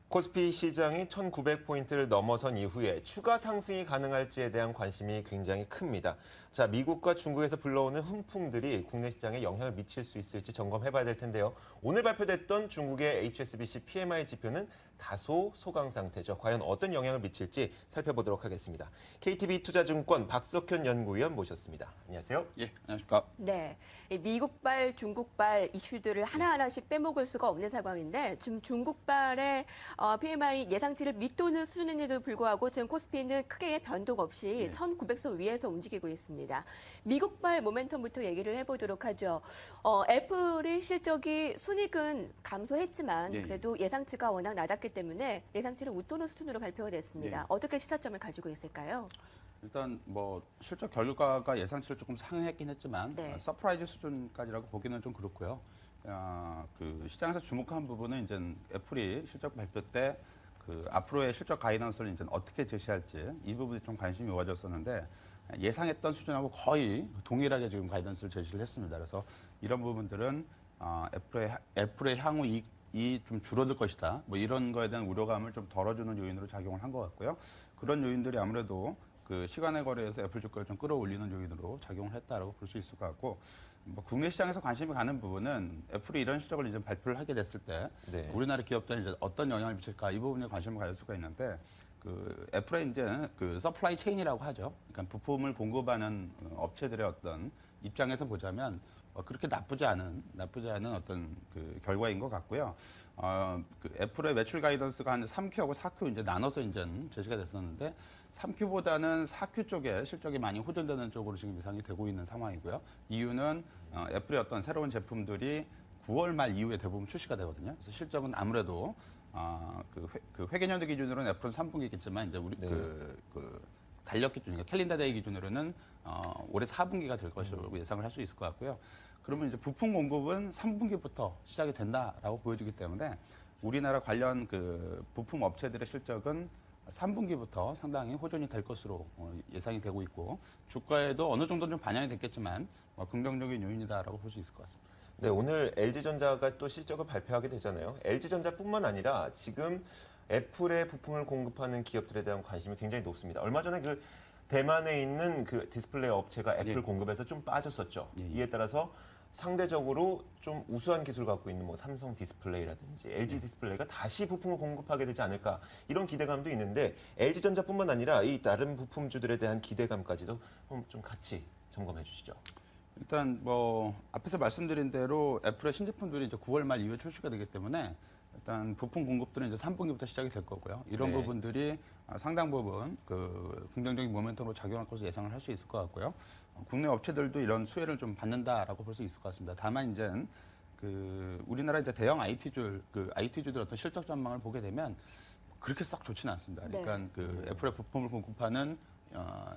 코스피 시장이 1900포인트를 넘어선 이후에 추가 상승이 가능할지에 대한 관심이 굉장히 큽니다. 자, 미국과 중국에서 불러오는 훈풍들이 국내 시장에 영향을 미칠 수 있을지 점검해봐야 될 텐데요. 오늘 발표됐던 중국의 HSBC PMI 지표는 다소 소강 상태죠. 과연 어떤 영향을 미칠지 살펴보도록 하겠습니다. KTB 투자증권 박석현 연구위원 모셨습니다. 안녕하세요. 예, 안녕하십니까. 네, 이 미국발, 중국발 이슈들을 하나하나씩 빼먹을 수가 없는 상황인데 지금 중국발의 PMI 예상치를 밑도는 수준인데도 불구하고 지금 코스피는 크게 변동 없이 1900선 위에서 움직이고 있습니다. 미국발 모멘텀부터 얘기를 해보도록 하죠. 애플의 실적이 순이익은 감소했지만 그래도 예상치가 워낙 낮았기 때문에 예상치를 웃도는 수준으로 발표가 됐습니다. 어떻게 시사점을 가지고 있을까요? 일단 뭐 실적 결과가 예상치를 조금 상회했긴 했지만 서프라이즈 수준까지라고 보기는 좀 그렇고요. 그 시장에서 주목한 부분은 이제 애플이 실적 발표 때 그 앞으로의 실적 가이던스를 이제 어떻게 제시할지 이 부분이 좀 관심이 모아졌었는데 예상했던 수준하고 거의 동일하게 지금 가이던스를 제시를 했습니다. 그래서 이런 부분들은 애플의 향후 이익이 좀 줄어들 것이다. 뭐 이런 거에 대한 우려감을 좀 덜어주는 요인으로 작용을 한 것 같고요. 그런 요인들이 아무래도 그 시간의 거래에서 애플 주가를 좀 끌어올리는 요인으로 작용을 했다라고 볼 수 있을 것 같고, 뭐 국내 시장에서 관심이 가는 부분은 애플이 이런 실적을 이제 발표를 하게 됐을 때 우리나라 기업들은 이제 어떤 영향을 미칠까 이 부분에 관심을 가질 수가 있는데, 그 애플의 이제 그 서플라이 체인이라고 하죠. 그러니까 부품을 공급하는 업체들의 어떤 입장에서 보자면 그렇게 나쁘지 않은 어떤 그 결과인 것 같고요. 그 애플의 매출 가이던스가 한 3Q하고 4Q 이제 나눠서 이제 제시가 됐었는데 3Q보다는 4Q 쪽에 실적이 많이 호전되는 쪽으로 지금 예상이 되고 있는 상황이고요. 이유는 애플의 어떤 새로운 제품들이 9월 말 이후에 대부분 출시가 되거든요. 그래서 실적은 아무래도 그 회계연도 기준으로는 애플은 3분기겠지만 이제 우리 그 달력 기준, 그러니까 캘린더 데이 기준으로는 올해 4분기가 될 것이라고 예상을 할 수 있을 것 같고요. 그러면 이제 부품 공급은 3분기부터 시작이 된다라고 보여지기 때문에 우리나라 관련 그 부품 업체들의 실적은 3분기부터 상당히 호전이 될 것으로 예상이 되고 있고, 주가에도 어느 정도는 좀 반영이 됐겠지만 긍정적인 요인이다라고 볼 수 있을 것 같습니다. 네, 오늘 LG전자가 또 실적을 발표하게 되잖아요. LG전자뿐만 아니라 지금 애플의 부품을 공급하는 기업들에 대한 관심이 굉장히 높습니다. 얼마 전에 그 대만에 있는 그 디스플레이 업체가 애플 공급에서 좀 빠졌었죠. 이에 따라서 상대적으로 좀 우수한 기술을 갖고 있는 뭐 삼성 디스플레이라든지 LG 디스플레이가 다시 부품을 공급하게 되지 않을까 이런 기대감도 있는데, LG전자뿐만 아니라 이 다른 부품주들에 대한 기대감까지도 좀 같이 점검해 주시죠. 일단 뭐 앞에서 말씀드린 대로 애플의 신제품들이 이제 9월 말 이후에 출시가 되기 때문에 일단 부품 공급들은 이제 3분기부터 시작이 될 거고요. 이런 부분들이 상당 부분 그 긍정적인 모멘텀으로 작용할 것으로 예상을 할 수 있을 것 같고요. 국내 업체들도 이런 수혜를 좀 받는다라고 볼 수 있을 것 같습니다. 다만 이제 그 우리나라 이제 대형 IT주들 어떤 실적 전망을 보게 되면 그렇게 싹 좋지는 않습니다. 그러니까 그 애플의 부품을 공급하는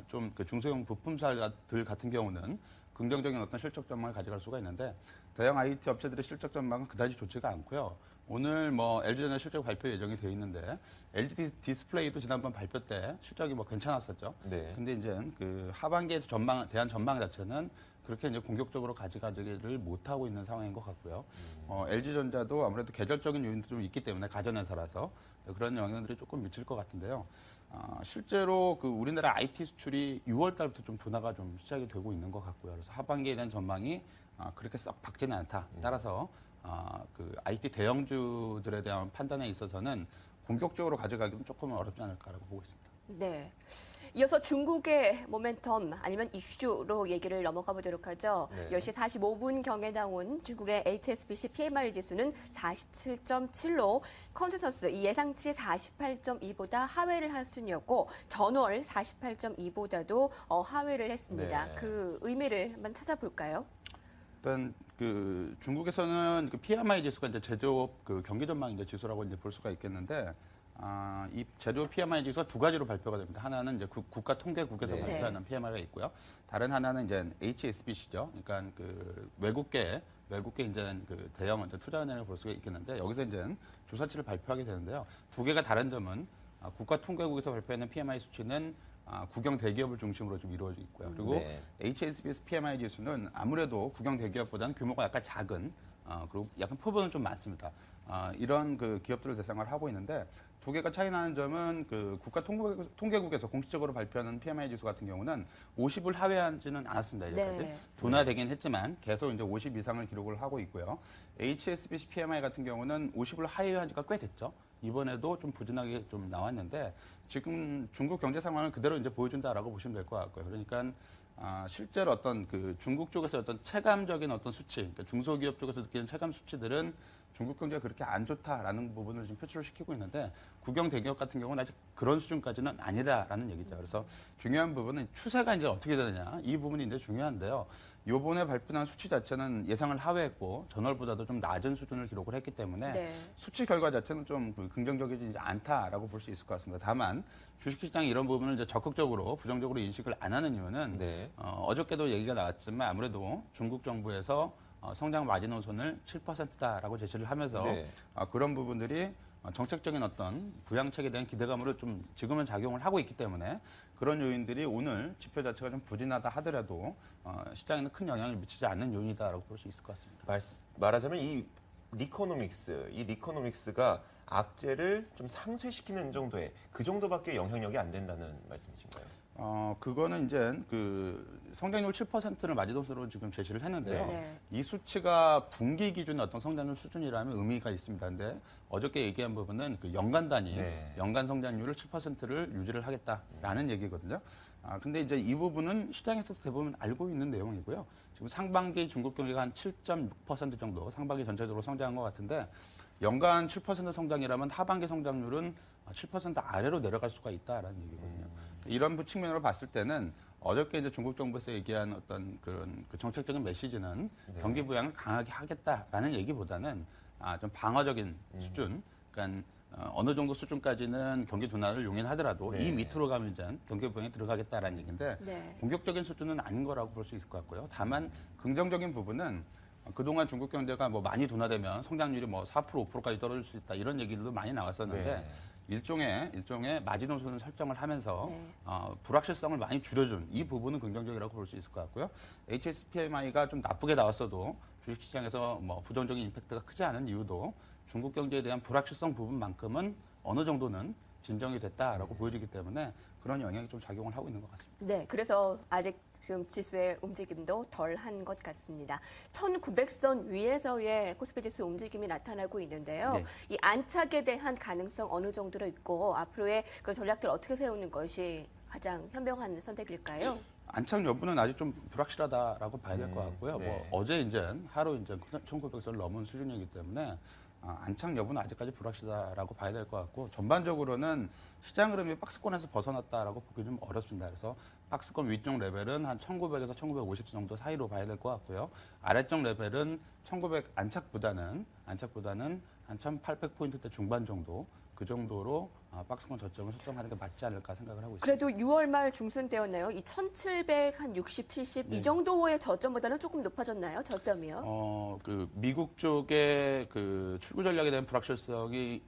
좀 그 중소형 부품사들 같은 경우는 긍정적인 어떤 실적 전망을 가져갈 수가 있는데, 대형 IT 업체들의 실적 전망은 그다지 좋지가 않고요. 오늘 뭐 LG전자 실적 발표 예정이 되어 있는데 LG 디스플레이도 지난번 발표 때 실적이 뭐 괜찮았었죠. 근데 이제 그 하반기에 대한 전망 자체는 그렇게 이제 공격적으로 가져가지를 못하고 있는 상황인 것 같고요. LG전자도 아무래도 계절적인 요인도 좀 있기 때문에 가전회사라서 그런 영향들이 조금 미칠 것 같은데요. 실제로 그 우리나라 IT 수출이 6월 달부터 좀 둔화가 좀 시작이 되고 있는 것 같고요. 그래서 하반기에 대한 전망이 그렇게 썩 밝지는 않다. 따라서 그 IT 대형주들에 대한 판단에 있어서는 공격적으로 가져가기는 조금 어렵지 않을까라고 보고 있습니다. 네. 이어서 중국의 모멘텀 아니면 이슈로 얘기를 넘어가 보도록 하죠. 10시 45분경에 나온 중국의 HSBC PMI 지수는 47.7로 컨센서스 이 예상치 48.2보다 하회를 한 수준이었고, 전월 48.2보다도 하회를 했습니다. 그 의미를 한번 찾아볼까요? 일단 그 중국에서는 그 PMI 지수가 이제 제조업 그 경기 전망 이제 지수라고 이제 볼 수가 있겠는데, 이 제조업 PMI 지수가 두 가지로 발표가 됩니다. 하나는 이제 국가통계국에서 발표하는 PMI가 있고요. 다른 하나는 이제 HSBC죠. 그러니까 그 외국계 이제 그 대형 투자은행을 볼 수가 있겠는데, 여기서 이제 조사치를 발표하게 되는데요. 두 개가 다른 점은 국가통계국에서 발표하는 PMI 수치는 국영 대기업을 중심으로 좀 이루어져 있고요. 그리고 HSBC PMI 지수는 아무래도 국영 대기업보다는 규모가 약간 작은 그리고 약간 포부는 좀 많습니다. 이런 그 기업들을 대상으로 하고 있는데 두 개가 차이 나는 점은 그 국가 통계국에서 공식적으로 발표하는 PMI 지수 같은 경우는 50을 하회하지는 않았습니다. 이제까지. 네. 둔화되긴 했지만 계속 이제 50 이상을 기록을 하고 있고요. HSBC PMI 같은 경우는 50을 하회한 지가 꽤 됐죠. 이번에도 좀 부진하게 좀 나왔는데 지금 중국 경제 상황을 그대로 이제 보여준다라고 보시면 될 것 같고요. 그러니까 실제로 어떤 그 중국 쪽에서 어떤 체감적인 어떤 수치, 그러니까 중소기업 쪽에서 느끼는 체감 수치들은 중국 경제가 그렇게 안 좋다라는 부분을 지금 표출을 시키고 있는데 국영 대기업 같은 경우는 아직 그런 수준까지는 아니다라는 얘기죠. 그래서 중요한 부분은 추세가 이제 어떻게 되느냐 이 부분이 이제 중요한데요. 요번에 발표한 수치 자체는 예상을 하회했고 전월보다도 좀 낮은 수준을 기록을 했기 때문에 네. 수치 결과 자체는 좀 긍정적이지 않다라고 볼 수 있을 것 같습니다. 다만 주식시장이 이런 부분을 이제 적극적으로 부정적으로 인식을 안 하는 이유는 네. 어저께도 얘기가 나왔지만 아무래도 중국 정부에서 성장 마지노선을 7%다라고 제시를 하면서 네. 그런 부분들이 정책적인 어떤 부양책에 대한 기대감으로 좀 지금은 작용을 하고 있기 때문에 그런 요인들이 오늘 지표 자체가 좀 부진하다 하더라도 시장에는 큰 영향을 미치지 않는 요인이다라고 볼 수 있을 것 같습니다. 말하자면 이 리코노믹스가 악재를 좀 상쇄시키는 정도의 그 정도밖에 영향력이 안 된다는 말씀이신가요? 그거는 이제 그 성장률 7%를 마지노선으로 지금 제시를 했는데요. 네. 이 수치가 분기 기준의 어떤 성장률 수준이라면 의미가 있습니다. 근데 어저께 얘기한 부분은 그 연간 단위, 네. 연간 성장률을 7%를 유지를 하겠다라는 얘기거든요. 근데 이제 이 부분은 시장에서 대부분 알고 있는 내용이고요. 지금 상반기 중국 경기가 한 7.6% 정도 상반기 전체적으로 성장한 것 같은데 연간 7% 성장이라면 하반기 성장률은 7% 아래로 내려갈 수가 있다라는 얘기거든요. 이런 측면으로 봤을 때는 어저께 이제 중국 정부에서 얘기한 어떤 그런 그 정책적인 메시지는 네. 경기 부양을 강하게 하겠다라는 얘기보다는 좀 방어적인 수준, 그러니까 어느 정도 수준까지는 경기 둔화를 용인하더라도 네. 이 밑으로 가면 이제 경기 부양에 들어가겠다라는 얘기인데 네. 공격적인 수준은 아닌 거라고 볼 수 있을 것 같고요. 다만 긍정적인 부분은 그동안 중국 경제가 뭐 많이 둔화되면 성장률이 뭐 4%, 5%까지 떨어질 수 있다 이런 얘기들도 많이 나왔었는데 네. 일종의 마지노선을 설정을 하면서 네. 불확실성을 많이 줄여준 이 부분은 긍정적이라고 볼 수 있을 것 같고요. HSPMI가 좀 나쁘게 나왔어도 주식시장에서 뭐 부정적인 임팩트가 크지 않은 이유도 중국 경제에 대한 불확실성 부분만큼은 어느 정도는 진정이 됐다라고 보여지기 때문에 그런 영향이 좀 작용을 하고 있는 것 같습니다. 네, 그래서 아직 지금 지수의 움직임도 덜한 것 같습니다. 1900선 위에서의 코스피 지수 움직임이 나타나고 있는데요. 네. 이 안착에 대한 가능성 어느 정도로 있고 앞으로의 그 전략들 어떻게 세우는 것이 가장 현명한 선택일까요? 안착 여부는 아직 좀 불확실하다라고 봐야 될 것 같고요. 네. 뭐 어제 이제 하루 이제 1900선을 넘은 수준이기 때문에 안착 여부는 아직까지 불확실하다라고 봐야 될 것 같고 전반적으로는 시장 흐름이 박스권에서 벗어났다라고 보기 좀 어렵습니다. 그래서 박스권 위쪽 레벨은 한 1900에서 1950 정도 사이로 봐야 될 것 같고요. 아래쪽 레벨은 1900 안착보다는 한 1800포인트대 중반 정도 그 정도로 박스권 저점을 설정하는 게 맞지 않을까 생각을 하고 있습니다. 그래도 6월 말 중순 때였나요? 이 1700, 한 60, 70 이 정도의 저점보다는 조금 높아졌나요? 저점이요? 그 미국 쪽의 그 출구 전략에 대한 불확실성이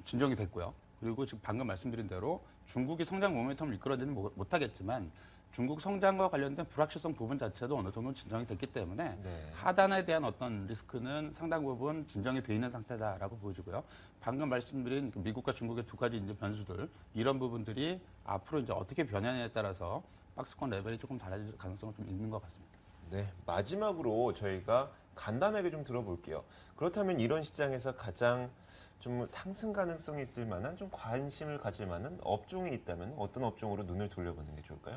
진정이 됐고요. 그리고 지금 방금 말씀드린 대로 중국이 성장 모멘텀을 이끌어내는 못하겠지만 중국 성장과 관련된 불확실성 부분 자체도 어느 정도 진정이 됐기 때문에 네. 하단에 대한 어떤 리스크는 상당 부분 진정이 돼 있는 상태다라고 보여지고요. 방금 말씀드린 그 미국과 중국의 두 가지 이제 변수들 이런 부분들이 앞으로 이제 어떻게 변하냐에 따라서 박스권 레벨이 조금 달라질 가능성은 좀 있는 것 같습니다. 네, 마지막으로 저희가 간단하게 좀 들어볼게요. 그렇다면 이런 시장에서 가장 좀 상승 가능성이 있을 만한 좀 관심을 가질 만한 업종이 있다면 어떤 업종으로 눈을 돌려보는 게 좋을까요?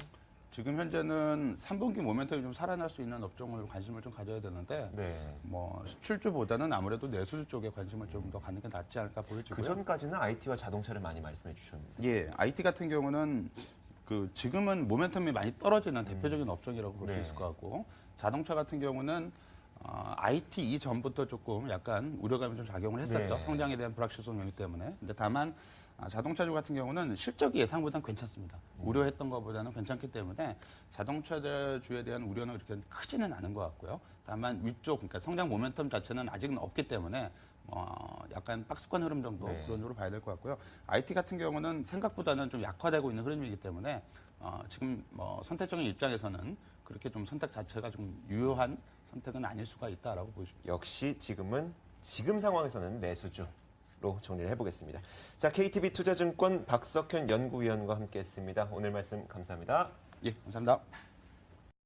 지금 현재는 3분기 모멘텀이 좀 살아날 수 있는 업종을 관심을 좀 가져야 되는데 네. 뭐 수출주보다는 아무래도 내수주 쪽에 관심을 좀 더 갖는 게 낫지 않을까 보여지고요. 그 전까지는 IT와 자동차를 많이 말씀해 주셨는데. 예, IT 같은 경우는 그 지금은 모멘텀이 많이 떨어지는 대표적인 업종이라고 볼 수 네. 있을 것 같고 자동차 같은 경우는 IT 이전부터 조금 약간 우려감이 좀 작용을 했었죠. 네. 성장에 대한 불확실성 요인 때문에. 근데 다만 자동차주 같은 경우는 실적이 예상보다는 괜찮습니다. 우려했던 것보다는 괜찮기 때문에 자동차주에 대한 우려는 그렇게 크지는 않은 것 같고요. 다만 위쪽, 그러니까 성장 모멘텀 자체는 아직은 없기 때문에 약간 박스권 흐름 정도 네. 그런 쪽으로 봐야 될 것 같고요. IT 같은 경우는 생각보다는 좀 약화되고 있는 흐름이기 때문에 지금 선택적인 입장에서는 그렇게 좀 선택 자체가 좀 유효한 선택은 아닐 수가 있다라고 보십니다. 역시 지금 상황에서는 내수주로 정리를 해보겠습니다. 자, KTB 투자증권 박석현 연구위원과 함께했습니다. 오늘 말씀 감사합니다. 예, 감사합니다.